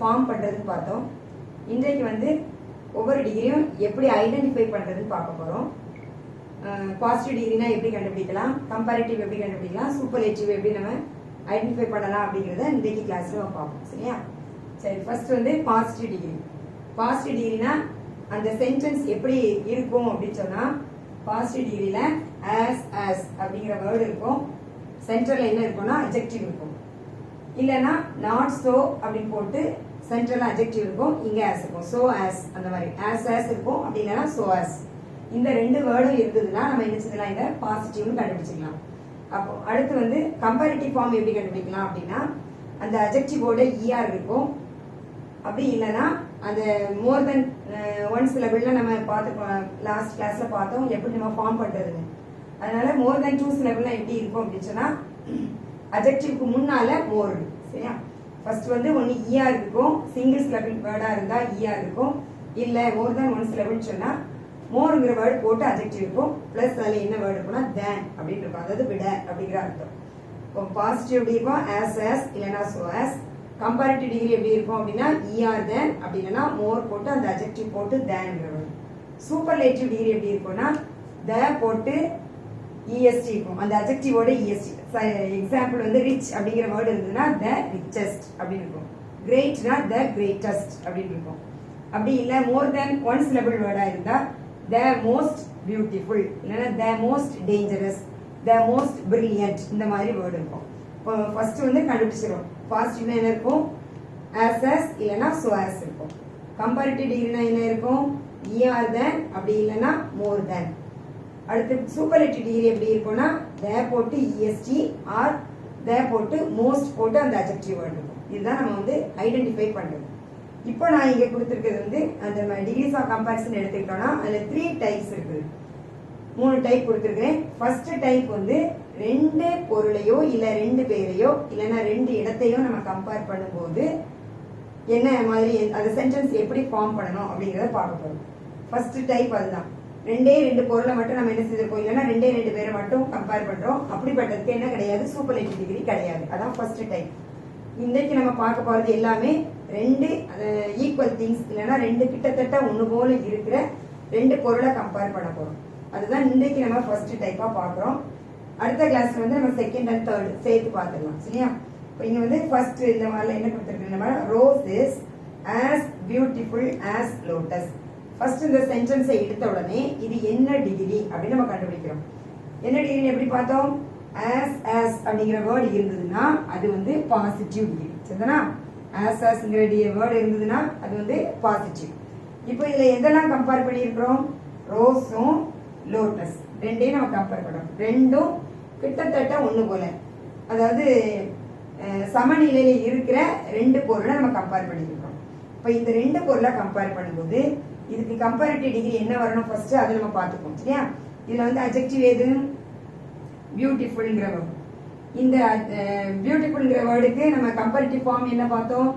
Form பண்ணுறதுன்னு பார்த்தோம். இன்றைக்கு வந்து ஒவ்வொரு டிகிரியும் எப்படி ஐடென்டிஃபை பண்ணுறதுன்னு பார்க்க போகிறோம். பாசிட்டிவ் டிகிரினா எப்படி கண்டுபிடிக்கலாம், கம்பேரிட்டிவ் எப்படி கண்டுபிடிக்கலாம், சூப்பர்லேட்டிவ் எப்படி நம்ம ஐடென்டிஃபை பண்ணலாம் அப்படிங்கிறத இன்றைக்கு கிளாஸில் நம்ம பார்ப்போம். சரியா? சரி, ஃபர்ஸ்ட் வந்து பாசிட்டிவ் டிகிரி. பாசிட்டிவ் டிகிரினா அந்த சென்டென்ஸ் எப்படி இருக்கும் அப்படின்னு சொன்னால், பாசிட்டிவ் டிகிரியில் as அப்படிங்கிற வேர்டு இருக்கும். சென்டரில் என்ன இருக்கும்னா அட்ஜெக்டிவ் இருக்கும். இல்லைன்னா நாட் சோ அப்படின்னு போட்டு சென்ட்ரல் அட்ஜெக்டிவ் இருக்கும், இங்க as இருக்கும். so as அந்த மாதிரி as இருக்கும். அப்படி இல்லைன்னா so as. இந்த ரெண்டு வேர்டும் இருந்ததுன்னா நம்ம என்ன செய்யலாம், இதை பாசிட்டிவ்னு கண்டுபிடிச்சிக்கலாம். அப்போ அடுத்து வந்து கம்பேரிட்டிவ் ஃபார்ம் எப்படி கண்டுபிடிக்கலாம் அப்படின்னா, அந்த அட்ஜெக்டிவோட er இருக்கும். அப்படி இல்லைன்னா அந்த மோர் தென் ஒன் சிலபிள்ல நம்ம பார்த்து லாஸ்ட் கிளாஸ்ல பார்த்தோம் எப்படி நம்ம ஃபார்ம் பண்றதுன்னு. அதனால மோர் தென் 2 சிலபிள்லாம் எப்படி இருக்கும் அப்படின்னு சொன்னா, அட்ஜெக்டிவ்க்கு முன்னால மோர். சரியா? ஃபர்ஸ்ட் வந்து ஒன்னு er இருக்கும், சிங்கிள் சிலபிள் வேர்டா இருந்தா er இருக்கும். இல்ல மோர் தென் ஒன் சிலபிள்னு சொன்னா மோர்ங்கிற வேர்டு போட்டு அட்ஜெக்டிவ் இருக்கும், பிளஸ் அதுல என்ன வேர்டு இருக்கும்னா than அப்படின்னு இருக்கும், அதாவது விட அப்படிங்கிற அர்த்தம். இப்போ பாசிட்டிவ் எப்படி இருக்கும், as இல்லைன்னா so as. கம்பேரிட்டிவ் டிகிரி எப்படி இருக்கும் அப்படின்னா er than அப்படி இல்லைன்னா மோர் போட்டு அந்த அட்ஜெக்டிவ் போட்டு thanங்கிற வேர்டு. சூப்பர்லேட்டிவ் டிகிரி எப்படி இருக்கும்னா the போட்டு est இருக்கும், அந்த அட்ஜெக்டிவோட est. எக்ஸாம்பிள் வந்து ரிச் அப்படிங்கிற வேர்டு இருந்ததுன்னா the richest அப்படின்னு இருக்கும், கிரேட்னா the greatest அப்படின்னு இருக்கும். அப்படி இல்லை மோர் தென் ஒன் சிலபிள் வேர்டா இருந்தா the most beautiful இல்லைன்னா the most dangerous, the most brilliant இந்த மாதிரி வேர்டு இருக்கும். ஃபர்ஸ்ட் வந்து கண்டுபிடிச்சிடும் பாசிட்டிவ்னா என்ன இருக்கும், as இல்லைன்னா so as இருக்கும். கம்பேரிட்டிவ் டிகிரினா என்ன இருக்கும், er than அப்படி இல்லைன்னா more than. அடுத்து சூப்பர்லேட்டிவ் டிகிரி எப்படி இருக்கும்னா the போட்டு est or the போட்டு most போட்டு அந்த அட்ஜெக்டிவ் வேர்டு இருக்கும். இதுதான் நம்ம வந்து ஐடென்டிஃபை பண்றது. இப்போ நான் இங்க கொடுத்துருக்கிறது வந்து அந்த டிகிரிஸ் ஆஃப் கம்பேரிசன் எடுத்துக்கிட்டோம்னா அதுல 3 டைப்ஸ் இருக்குது, 3 டைப் கொடுத்துருக்கேன். ஃபர்ஸ்ட் டைப் வந்து ரெண்டு பொருளையோ இல்ல ரெண்டு பேரையோ இல்லைன்னா ரெண்டு இடத்தையோ நம்ம கம்பேர் பண்ணும்போது என்ன மாதிரி அந்த சென்டென்ஸ் எப்படி ஃபார்ம் பண்ணணும் அப்படிங்கிறத பார்க்க போறோம். ஃபர்ஸ்ட் டைப் அதுதான். ரெண்டு பொருளை மட்டும் நம்ம என்ன செய்திருக்கோம், இல்லைன்னா ரெண்டு பேரை மட்டும் கம்பேர் பண்றோம். அப்படிப்பட்டதுக்கு என்ன கிடையாது, சூப்பர்லேட்டிவ் டிகிரி கிடையாது. அதான் ஃபர்ஸ்ட் டைப். இன்றைக்கு நம்ம பார்க்க போறது எல்லாமே ரெண்டு ஈக்குவல் திங்ஸ் இல்லைன்னா ரெண்டு கிட்டத்தட்ட ஒன்று போல இருக்கிற ரெண்டு பொருளை கம்பேர் பண்ண போறோம். அதுதான் இன்றைக்கு நம்ம ஃபர்ஸ்ட் டைப்பா பார்க்குறோம். அடுத்த கிளாஸ்ல வந்து நம்ம செகண்ட் அண்ட் தேர்ட் சேர்த்து பார்த்துக்கலாம். சரியா? இப்போ இங்க வந்து ஃபர்ஸ்ட் இந்த மாதிரில என்ன கொடுத்துருக்கீங்க, rose is as beautiful as lotus. First இந்த சென்டென்ஸை எடுத்த உடனே இது என்ன டிகிரி அப்படின்னு நம்ம கண்டுபிடிக்கிறோம். என்ன டிகிரி எப்படி பார்த்தோம், as அப்படிங்கிற வேர்டு இருந்ததுன்னா அது வந்து பாசிட்டிவ் டிகிரி. சரிதானா? asங்கிற வேர்டு இருந்ததுன்னா அது வந்து பாசிட்டிவ். இப்போ இதுல எதெல்லாம் கம்பேர் பண்ணியிருக்கிறோம், ரோஸும் லோட்டஸ் ரெண்டையும் நம்ம கம்பேர் பண்றோம். ரெண்டும் கிட்டத்தட்ட ஒண்ணு போல, அதாவது சமநிலையில இருக்கிற ரெண்டு பொருளை நம்ம கம்பேர் பண்ணிருக்கோம். இப்போ இந்த ரெண்டு பொருளை கம்பேர் பண்ணும்போது இதுக்கு கம்பேரிட்டிவ் டிகிரி என்ன வரணும் ஃபர்ஸ்ட் அதை நம்ம பார்த்துப்போம். சரியா? இதுல வந்து அட்ஜெக்டிவ் எது, பியூட்டிஃபுல்ங்கிற வேர்டு. இந்த பியூட்டிஃபுல்ங்கிற வேர்டுக்கு நம்ம கம்பேரிட்டிவ் ஃபார்ம் என்ன பார்த்தோம்,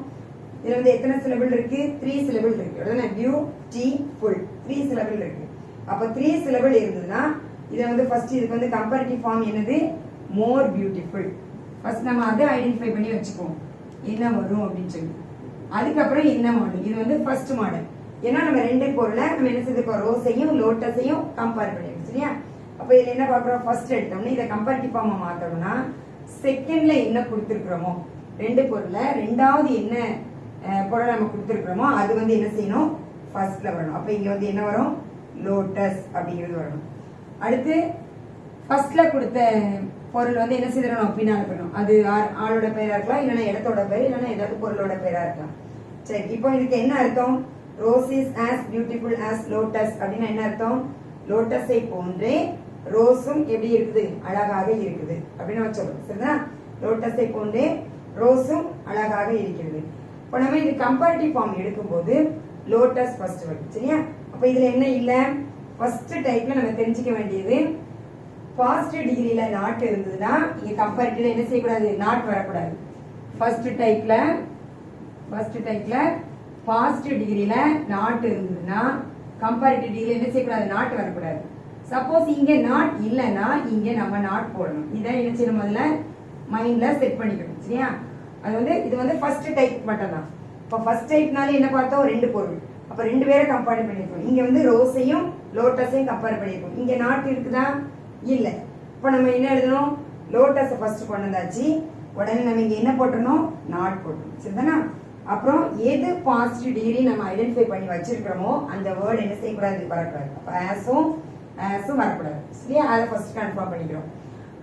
இதுல வந்து எத்தனை சிலபிள் இருக்கு, 3 சிலபிள் இருக்கு. அதாவது பியூட்டிஃபுல் 3 சிலபிள் இருக்கு. அப்ப 3 சிலபிள் இருந்ததுன்னா இதை வந்து ஃபர்ஸ்ட் இதுக்கு வந்து கம்பேரிட்டிவ் ஃபார்ம் என்னது, மோர் பியூட்டிஃபுல். ஃபர்ஸ்ட் நம்ம அதை ஐடென்டிஃபை பண்ணி வச்சுக்குவோம் என்ன வரும் அப்படின்னு சொல்லி. அதுக்கப்புறம் என்ன மாடல், இது வந்து ஃபர்ஸ்ட் மாடல். ஏன்னா நம்ம ரெண்டு பொருளை நம்ம என்ன செய்திருக்கோம், ரோஸையும் லோட்டஸையும் கம்பேர் பண்ணிருக்கோம். சரியா? அப்ப இதுல என்ன பாக்குறோம், ஃபர்ஸ்ட் எடுத்தோம்னா இதை கம்பேரிட்டிவ் ஃபார்மா மாத்தோம்னா செகண்ட்ல என்ன கொடுத்துருக்கிறோமோ ரெண்டு பொருளை ரெண்டாவது என்ன பொருளை நம்ம கொடுத்துருக்கிறோமோ அது வந்து என்ன செய்யணும், ஃபர்ஸ்ட்ல வரணும். அப்ப இங்க வந்து என்ன வரும், லோட்டஸ் அப்படிங்கிறது வரணும். அடுத்து ஃபர்ஸ்ட்ல கொடுத்த பொருள் வந்து என்ன செய்யணும், பின்னால பண்ணணும். அது ஆளோட பேரா இருக்கலாம், இல்லைன்னா இடத்தோட பேர், இல்லைன்னா ஏதாவது பொருளோட பேரா இருக்கலாம். சரி, இப்போ இதுக்கு என்ன அர்த்தம், rose is as beautiful as lotus அப்படின்னா என்ன அர்த்தம், லோட்டஸை போன்றே ரோஸும் எப்படி இருக்குது, அழகாக இருக்குது அப்படின்னு நம்ம சொல்றோம். சரிங்களா? லோட்டஸை போன்றே ரோஸும் அழகாக இருக்கிறது. இப்போ நம்ம இது கம்பேரிட்டிவ் ஃபார்ம் எடுக்கும்போது லோட்டஸ் ஃபர்ஸ்ட் வரும். சரியா? அப்ப இதுல என்ன இல்ல, ஃபர்ஸ்ட் டைப்ல நம்ம தெரிஞ்சுக்க வேண்டியது பாசிட்டிவ் டிகிரியில நாட் இருந்ததுன்னா இங்க கம்பேரிட்டிவ்ல என்ன செய்யக்கூடாது, நாட் வரக்கூடாது. ஃபர்ஸ்ட் டைப்ல பாசிட்டிவ் டிகிரியில நாட் இருந்ததுன்னா கம்பேரிட்டிவ் டிகிரி என்ன செய்யக்கூடாது, நாட் வரக்கூடாது. சப்போஸ் இங்க நாட் இல்லைன்னா இங்க நம்ம நாட் போடணும். இதை என்ன செய்யணும், முதல்ல மைண்ட்ல செட் பண்ணிக்கணும். சரியா? அது வந்து இது வந்து ஃபர்ஸ்ட் டைப் மட்டும் தான். இப்போ ஃபர்ஸ்ட் டைப்னாலே என்ன பார்த்தோம், ரெண்டு பொருள். அப்போ ரெண்டு பேரை கம்பேர் பண்ணியிருக்கோம். இங்கே வந்து ரோஸையும் லோட்டஸையும் கம்பேர் பண்ணியிருக்கோம். இங்கே நாட் இருக்குதா, இல்லை. இப்போ நம்ம என்ன எழுதணும், லோட்டஸை ஃபர்ஸ்ட் கொண்டு வந்தாச்சு. உடனே நம்ம இங்கே என்ன போட்டணும், நாட் போட்டணும். சரிதானா? அப்புறம் எது பாசிட்டிவ் டிகிரி நம்ம ஐடென்டிஃபை பண்ணி வச்சிருக்கிறோமோ அந்த வேர்டு என்ன செய்யக்கூடாது, வரக்கூடாது. அப்போ ஆஸும் வரக்கூடாது. சரியா? அதை ஃபர்ஸ்ட் கன்ஃபார்ம் பண்ணிக்கிறோம்.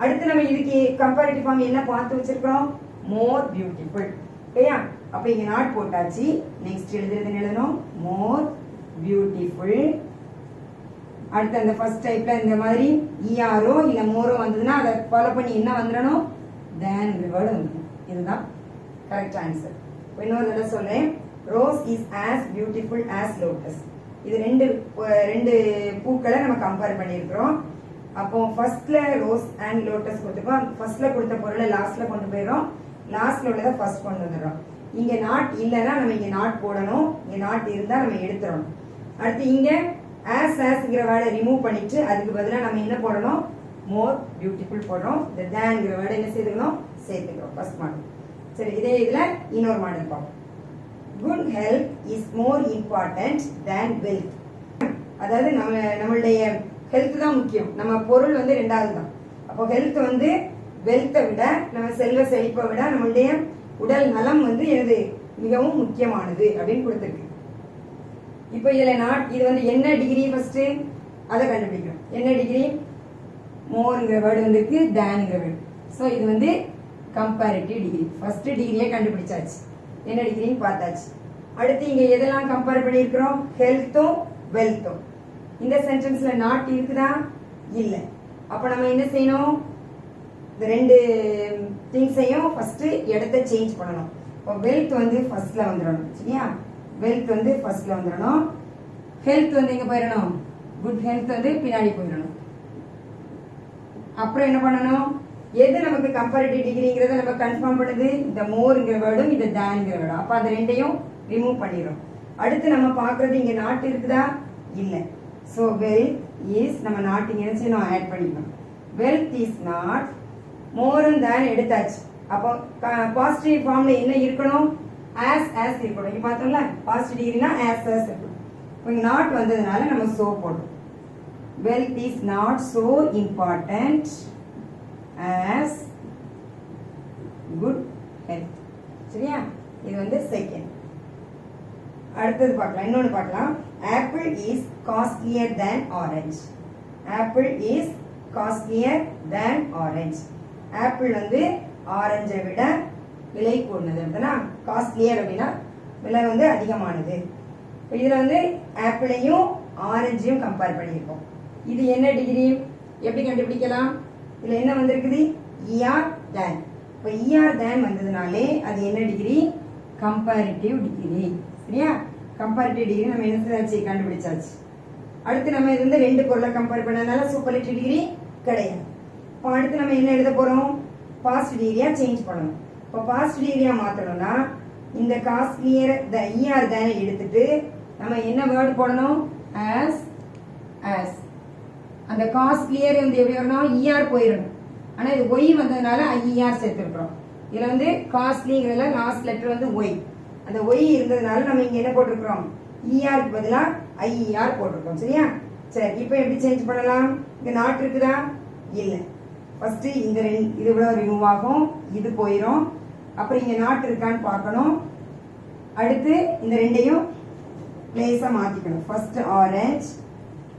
அடுத்து நம்ம இதுக்கு கம்பேரிட்டிவ் ஃபார்ம் என்ன பார்த்து வச்சிருக்கிறோம், மோர் பியூட்டிஃபுல். ஓகேயா? அப்போ இங்கே நாட் போட்டாச்சு. நெக்ஸ்ட் எழுதணும் மோர் பியூட்டிஃபுல். அடுத்து அந்த ஃபர்ஸ்ட் டைப்ல இந்த மாதிரி ஈஆரோ இல்லை மோரோ வந்ததுன்னா அதை ஃபாலோ பண்ணி என்ன வந்துடணும், தேன் வேர்டு வந்துடும். இதுதான் கரெக்ட் ஆன்சர். இன்னொரு தடவை சொல்றேன், rose is as beautiful as lotus. இது ரெண்டு பூக்களை நம்ம கம்பேர் பண்ணியிருக்கிறோம். அப்போ ஃபர்ஸ்ட்ல ரோஸ் அண்ட் லோட்டஸ் கொடுத்துருக்கோம். ஃபர்ஸ்ட்ல கொடுத்த பொருளை லாஸ்ட்ல கொண்டு போயிடும், லாஸ்ட்ல உள்ளதை ஃபர்ஸ்ட் கொண்டு வந்துடுறோம். இங்க நாட் இல்லைன்னா நம்ம இங்க நாட் போடணும், இங்க நாட் இருந்தா நம்ம எடுத்துடணும். அடுத்து இங்க ஆஸ்ங்கிற வேர்டை ரிமூவ் பண்ணிட்டு அதுக்கு பதிலாக நம்ம என்ன போடணும், மோர் பியூட்டிஃபுல் போடுறோம். இந்த தேன்ங்கிற வேர்டை என்ன செய்துக்கணும், சேர்த்துக்கிறோம் ஃபர்ஸ்ட் மாடல். சரி, இதே இதுல இன்னொரு மாடல் பார்ப்போம். Good health is more important than wealth. அதாவது நம்மளுடைய ஹெல்த் தான் முக்கியம், நம்ம பொருள் வந்து ரெண்டாவது தான். அப்போ ஹெல்த் வந்து வெல்த்தை விட, நம்ம செல்வ செழிப்பை விட நம்மளுடைய உடல் நலம் வந்து எனது மிகவும் முக்கியமானது அப்படின்னு கொடுத்துருக்கு. இப்போ இதுல இது வந்து என்ன டிகிரி ஃபர்ஸ்ட் அதை கண்டுபிடிக்கணும். என்ன டிகிரி, மோர்ங்கிற வேர்டு வந்துருக்கு, தேன்ங்கிற வேர்டு. ஸோ இது வந்து கம்பேரிட்டிவ் டிகிரி. ஃபர்ஸ்ட் டிகிரியே கண்டுபிடிச்சாச்சு, என்ன டிகிரின்னு பார்த்தாச்சு. அடுத்து இங்க எதெல்லாம் கம்பேர் பண்ணியிருக்கிறோம், ஹெல்த்தும் வெல்த்தும். இந்த சென்டென்ஸ்ல நாட் இருக்குதா, இல்லை. அப்போ நம்ம என்ன செய்யணும், இந்த ரெண்டு திங்ஸையும் ஃபர்ஸ்ட் இடத்த சேஞ்ச் பண்ணணும். இப்போ வெல்த் வந்து ஃபர்ஸ்ட்ல வந்துடணும். சரியா? வெல்த் வந்து ஃபர்ஸ்ட்ல வந்துடணும். ஹெல்த் வந்து எங்க போயிடணும், குட் ஹெல்த் வந்து பின்னாடி போயிடணும். அப்புறம் என்ன பண்ணணும், எது நமக்கு கம்பேரிட்டிவ் டிகிரிங்கிறத நம்ம கன்ஃபார்ம் பண்ணுது, இந்த மோர்ங்கிற வேர்டும் இந்த தேன்ங்கிற வேர்டும். அப்போ அந்த ரெண்டையும் ரிமூவ் பண்ணிடும். அடுத்து நம்ம பார்க்கறது இங்க நாட் இருக்குதா, இல்லை. ஸோ வெல்த் இஸ், நம்ம நாட் இங்க என்ன செய்யணும், ஆட் பண்ணிக்கணும். வெல்த் இஸ் நாட், மோரும் தேன் எடுத்தாச்சு. அப்போ பாசிட்டிவ் ஃபார்ம்ல என்ன இருக்கணும், ஆஸ் இருக்கணும். இங்க பார்த்தோம்ல பாசிட்டிவ் டிகிரினா ஆஸ் இருக்கணும். இங்க நாட் வந்ததுனால நம்ம சோ போட்டோம். Wealth is not so important as good health. சரியா? இது வந்து செகண்ட். அடுத்தது பார்க்கலாம், இன்னொன்று பார்க்கலாம். Apple is costlier than orange. Apple is costlier than orange. Apple வந்து ஆரஞ்சை விட விலை கூடுனது அப்படின்னா காஸ்ட்லியர் அப்படின்னா விலை வந்து அதிகமானது. இதுல வந்து ஆப்பிளையும் ஆரஞ்சையும் கம்பேர் பண்ணியிருக்கோம். இது என்ன டிகிரி, எப்படி கண்டுபிடிக்கலாம், இதுல என்ன வந்திருக்குது, இஆர் தேன். இப்போ இஆர் தேன் வந்ததுனாலே அது என்ன டிகிரி, கம்பேரிட்டிவ் டிகிரி. சரியா? கம்பேரிட்டிவ் டிகிரி நம்ம என்ன செஞ்சாச்சு, கண்டுபிடிச்சாச்சு. அடுத்து நம்ம இது வந்து ரெண்டு பொருளை கம்பேர் பண்ணதுனால சூப்பர்லேட்டிவ் டிகிரி கிடையாது. இப்போ அடுத்து நம்ம என்ன எழுத போறோம், பாஸ்ட் டிகிரியா சேஞ்ச் பண்ணணும். இப்போ பாஸ்ட் டிகிரியா மாத்தணும்னா இந்த காஸ்ட்லியர் இஆர் தேனை எடுத்துட்டு நம்ம என்ன வேர்டு போடணும், ஆஸ். அந்த காஸ்ட்லியர் வந்து எப்படி வரணும், இஆர் போயிடணும். ஆனா இது ஒய் வந்ததுனால ஐஆர் சேர்த்துருக்கிறோம். இதுல வந்து காஸ்ட்லிங்கிறதுல லாஸ்ட் லெட்டர் வந்து ஒய். அந்த ஒய் இருந்ததுனால நம்ம இங்க என்ன போட்டிருக்கிறோம், இஆருக்கு பதிலா ஐஇஆர் போட்டிருக்கோம். சரியா? சரி, இப்போ எப்படி சேஞ்ச் பண்ணலாம், இங்க நாட் இருக்குதா, இல்லை. ஃபர்ஸ்ட் இந்த இது இவ்வளவு ரிமூவ் ஆகும், இது போயிடும். அப்புறம் இங்க நாட் இருக்கான்னு பார்க்கணும். அடுத்து இந்த ரெண்டையும் பிளேஸா மாத்திக்கணும். ஃபர்ஸ்ட் ஆரஞ்சு,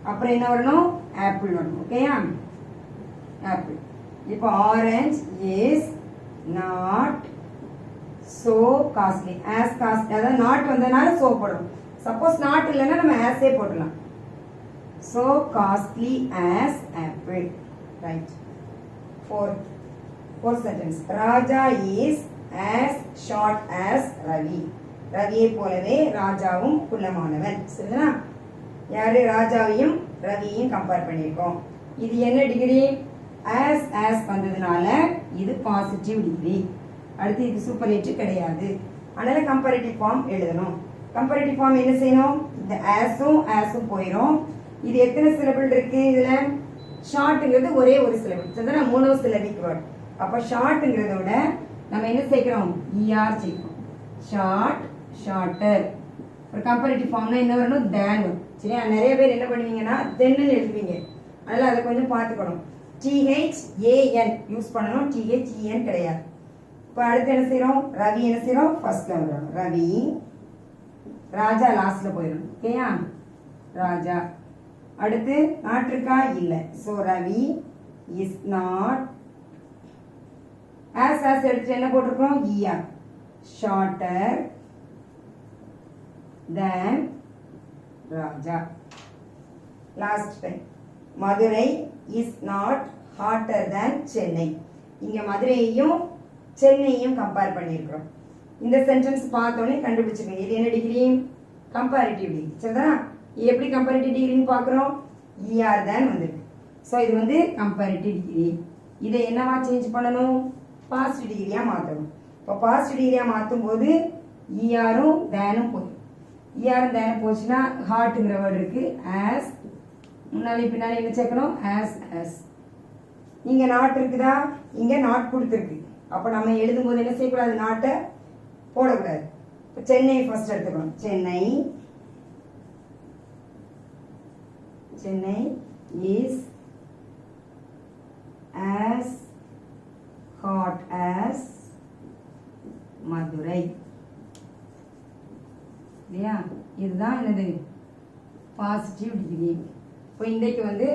அப்புறம் என்ன வரணும், ஆப்பிள் வரணும். ஓகேயா? ஆப்பிள். இப்போ orange is not so costly as costly. அதாவது நாட் வந்ததுனால சோ போடணும். சப்போஸ் நாட் இல்லைன்னா நம்ம ஆஸே போடலாம். So costly as apple. Right. Fourth sentence. Raja is as short as Ravi. ரவியை போலவே ராஜாவும் குள்ளமானவன். சரிங்களா? யாரு, ராஜாவையும் ரவியையும் கம்பேர் பண்ணியிருக்கோம். இது என்ன டிகிரி, as வந்ததுனால இது பாசிட்டிவ் டிகிரி. அடுத்து இது சூப்பர்லேட்டிவ் கிடையாது. அதனால கம்பேரிட்டிவ் ஃபார்ம் எழுதணும். கம்பேரிட்டிவ் ஃபார்ம் என்ன செய்யணும், இந்த ஆஸும் போயிடும். இது எத்தனை சிலபிள் இருக்கு, இதுல ஷார்ட்ங்கிறது ஒரே ஒரு சிலபிள். சரிதானா? மூணாவது சிலபிக் வேர்ட். அப்ப ஷார்ட்ங்கிறத விட நம்ம என்ன சேர்க்கிறோம், இஆர் சேர்க்கிறோம். Short shorter. ஒரு கம்பேரிட்டிவ் ஃபார்ம்னா என்ன வரணும், தேன் வரும். சரியா, நிறைய பேர் என்ன பண்ணுவீங்கன்னா தென்னு எழுதுவீங்க, அதனால அதை கொஞ்சம் பார்த்துக்கணும். THAN யூஸ் பண்ணணும், THEN கிடையாது. இப்போ அடுத்து என்ன செய்யறோம், ரவி என்ன செய்யறோம், ஃபர்ஸ்ட்ல வந்துடும். ரவி, ராஜா லாஸ்ட்ல போயிடும். ஓகேயா, ராஜா. அடுத்து நாட் இருக்கா, இல்லை. So Ravi is not. As எடுத்துட்டு என்ன போட்டிருக்கோம், ER. Shorter than Raja. Last time, Madurai is not hotter than Chennai. இங்க மதுரையையும் சென்னையும் கம்பேர் பண்ணியிருக்கிறோம். இந்த சென்டென்ஸ் பார்த்தோன்னே கண்டுபிடிச்சிருக்கீங்க இது என்ன டிகிரி, கம்பேரிட்டிவ் டிகிரி. சரிதா, எப்படி கம்பேரிட்டிவ் டிகிரின்னு பார்க்குறோம், ER தான் வந்திருக்கு. ஸோ இது வந்து கம்பேரிட்டிவ் டிகிரி. இதை என்னவா சேஞ்ச் பண்ணணும், பாசிட்டிவ் டிகிரியா மாற்றணும். இப்போ பாசிட்டிவ் டிகிரியா மாற்றும் போது ERம் தேனும் போயிடும். ERம் தேனும் போச்சுன்னா ஹார்ட்டுங்கிற வேர்டு இருக்கு. ஆஸ் முன்னாடி பின்னாடி என்ன சேர்க்கணும், ஆஸ். இங்க நாட் இருக்குதா, இங்க நாட் கொடுத்துருக்கு. அப்ப நம்ம எழுதும் போது என்ன செய்யக்கூடாது, நாட்டை போடக்கூடாது. இப்போ சென்னை ஃபர்ஸ்ட் எடுத்துக்கணும். Chennai is as hot as Madurai. இல்லையா, இதுதான் என்னது, பாசிட்டிவ் டிகிரி. இப்போ இன்றைக்கு வந்து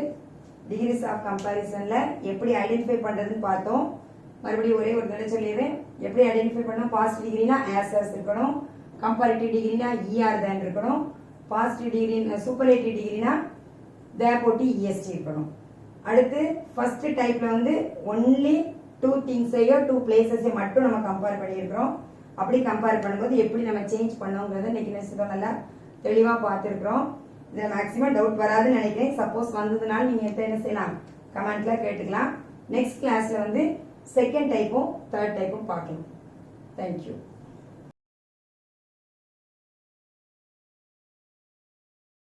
டிகிரிஸ் ஆஃப் கம்பேரிசன்ல எப்படி ஐடென்டிஃபை பண்றதுன்னு பார்த்தோம். மறுபடியும் ஒரே ஒரு தடவை சொல்லிடுறேன். எப்படி ஐடென்டிஃபை பண்ணோம், பாசிட்டிவ் டிகிரினா ஆஸ் இருக்கணும், கம்பேரிட்டிவ் டிகிரினா ER தான் இருக்கணும், பாசிட்டிவ் டிகிரி சூப்பர்லேட்டிவ் டிகிரினா தே போட்டு EST இருக்கணும். அடுத்து ஃபர்ஸ்ட் டைப்ல வந்து ஒன்லி 2 திங்ஸையோ 2 பிளேசஸையோ மட்டும் நம்ம கம்பேர் பண்ணியிருக்கிறோம். அப்படி கம்பேர் பண்ணும்போது எப்படி நம்ம சேஞ்ச் பண்ணோங்கிறத இன்னைக்கு நல்லா தெளிவாக பார்த்துருக்குறோம். இதில் மேக்ஸிமம் டவுட் வராதுன்னு நினைக்கிறேன். சப்போஸ் வந்ததுனால நீங்கள் என்ன செய்யலாம், கமெண்ட்ல கேட்டுக்கலாம். நெக்ஸ்ட் கிளாஸ்ல வந்து செகண்ட் டைப்பும் தேர்ட் டைப்பும் பார்க்கலாம். தேங்க்யூ.